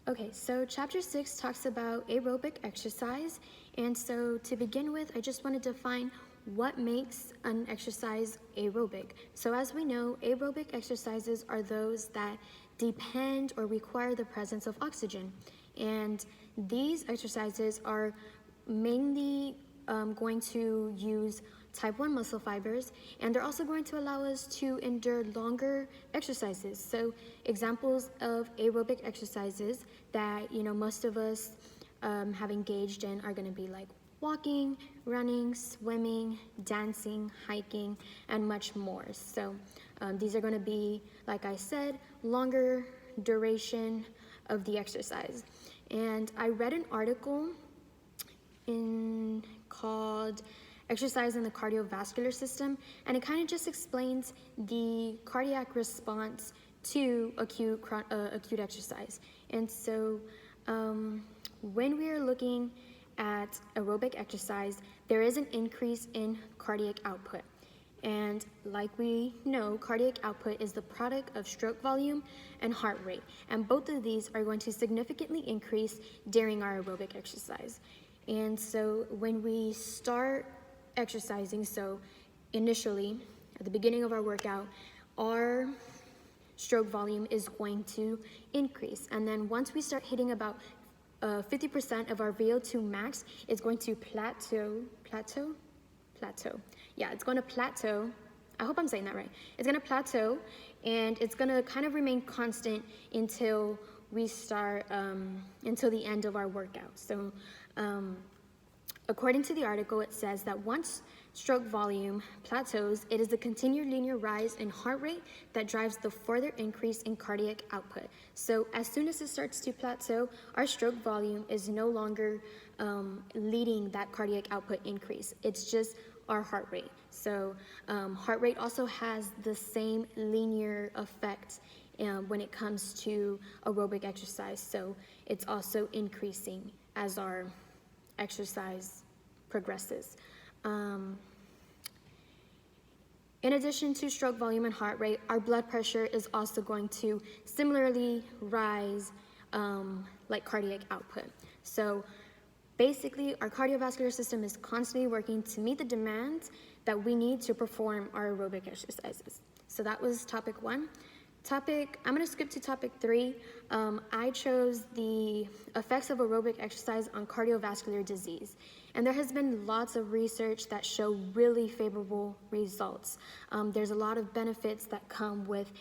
Okay, so chapter 6 talks about aerobic exercise. And so to begin with, I just want to define what makes an exercise aerobic. So as we know, aerobic exercises are those that depend or require the presence of oxygen. And these exercises are mainly going to use type 1 muscle fibers, and they're also going to allow us to endure longer exercises. So examples of aerobic exercises that most of us have engaged in are going to be like walking, running, swimming, dancing, hiking, and much more. So these are going to be, like I said, longer duration of the exercise. And I read an article called Exercise in the Cardiovascular System, and it kind of just explains the cardiac response to acute exercise. And so when we are looking at aerobic exercise, there is an increase in cardiac output. And like we know, cardiac output is the product of stroke volume and heart rate. And both of these are going to significantly increase during our aerobic exercise. And so when we start exercising, so initially at the beginning of our workout, our stroke volume is going to increase. And then once we start hitting about 50% of our VO2 max, it's going to plateau. Yeah, it's going to plateau. I hope I'm saying that right. It's going to plateau, and it's going to kind of remain constant until we start, until the end of our workout. So according to the article, it says that once stroke volume plateaus, it is the continued linear rise in heart rate that drives the further increase in cardiac output. So as soon as it starts to plateau, our stroke volume is no longer leading that cardiac output increase. It's just our heart rate. So heart rate also has the same linear effect when it comes to aerobic exercise. So it's also increasing as our exercise progresses. In addition to stroke volume and heart rate, our blood pressure is also going to similarly rise like cardiac output. So basically, our cardiovascular system is constantly working to meet the demands that we need to perform our aerobic exercises. So that was topic 1. I'm going to skip to topic 3. I chose the effects of aerobic exercise on cardiovascular disease. And there has been lots of research that show really favorable results. There's a lot of benefits that come with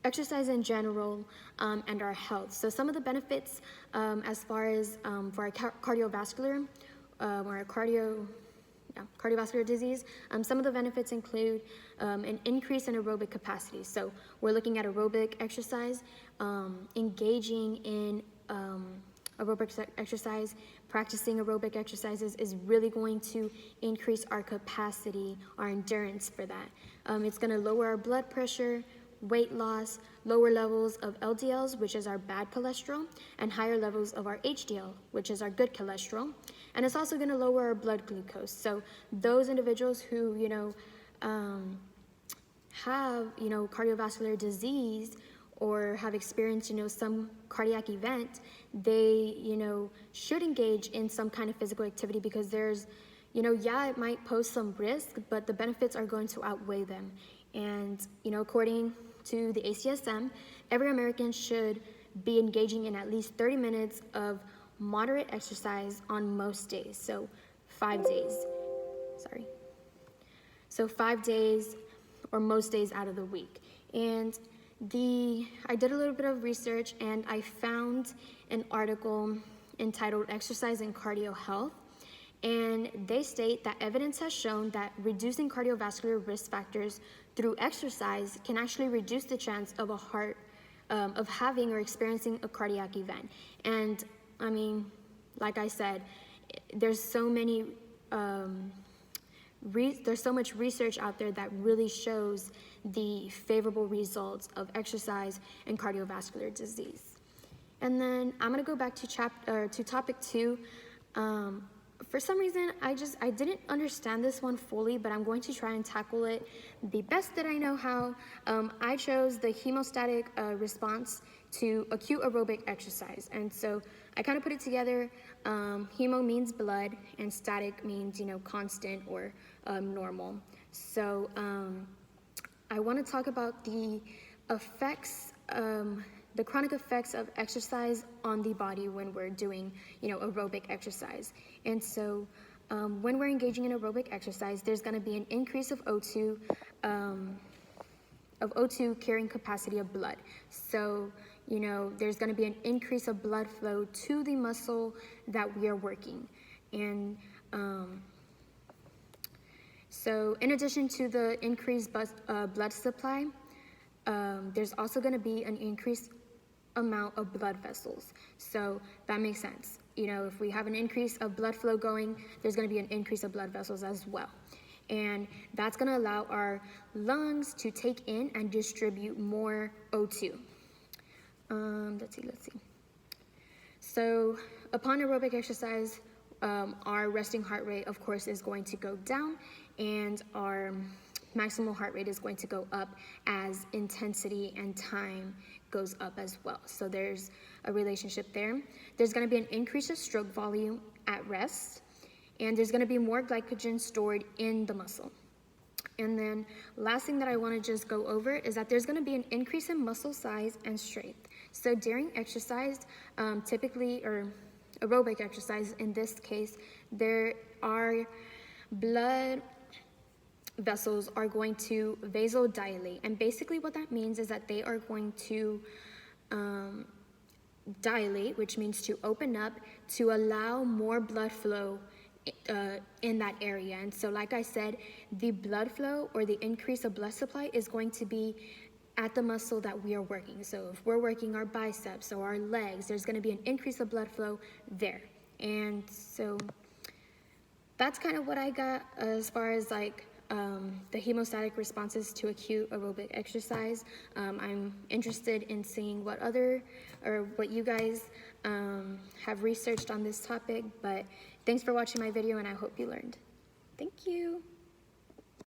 exercise in general and our health. So some of the benefits as far as for our cardiovascular or cardiovascular disease, some of the benefits include an increase in aerobic capacity. So we're looking at aerobic exercise, engaging in aerobic exercise, practicing aerobic exercises is really going to increase our capacity, our endurance for that. It's going to lower our blood pressure, weight loss, lower levels of LDLs, which is our bad cholesterol, and higher levels of our HDL, which is our good cholesterol. And it's also going to lower our blood glucose. So those individuals who, have, cardiovascular disease or have experienced, some cardiac event, they, should engage in some kind of physical activity because there's, it might pose some risk, but the benefits are going to outweigh them. And, according to the ACSM, every American should be engaging in at least 30 minutes of moderate exercise on most days. So 5 days, So 5 days or most days out of the week. And I did a little bit of research and I found an article entitled Exercise and Cardio Health. And they state that evidence has shown that reducing cardiovascular risk factors through exercise can actually reduce the chance of of having or experiencing a cardiac event. And I mean, like I said, there's so much research out there that really shows the favorable results of exercise and cardiovascular disease. And then I'm going to go back to topic 2. For some reason, I didn't understand this one fully, but I'm going to try and tackle it the best that I know how. I chose the hemostatic response to acute aerobic exercise. And so I kind of put it together. Hemo means blood, and static means, constant or normal. So I want to talk about the effects, the chronic effects of exercise on the body when we're doing, aerobic exercise. And so when we're engaging in aerobic exercise, there's going to be an increase of O2 carrying capacity of blood. So, there's going to be an increase of blood flow to the muscle that we are working. And so in addition to the increased blood supply, there's also going to be an increased amount of blood vessels. So that makes sense. If we have an increase of blood flow going, there's going to be an increase of blood vessels as well. And that's going to allow our lungs to take in and distribute more O2. Let's see. So upon aerobic exercise, our resting heart rate, of course, is going to go down, and our maximal heart rate is going to go up as intensity and time goes up as well. So there's a relationship there. There's going to be an increase of stroke volume at rest, and there's going to be more glycogen stored in the muscle. And then last thing that I want to just go over is that there's going to be an increase in muscle size and strength. So during exercise, typically, or aerobic exercise in this case, there are blood vessels are going to vasodilate. And basically what that means is that they are going to dilate, which means to open up, to allow more blood flow in that area. And so like I said, the blood flow or the increase of blood supply is going to be at the muscle that we are working. So if we're working our biceps or our legs, there's going to be an increase of blood flow there. And so that's kind of what I got as far as like the hemostatic responses to acute aerobic exercise. I'm interested in seeing what you guys have researched on this topic, but thanks for watching my video, and I hope you learned. Thank you.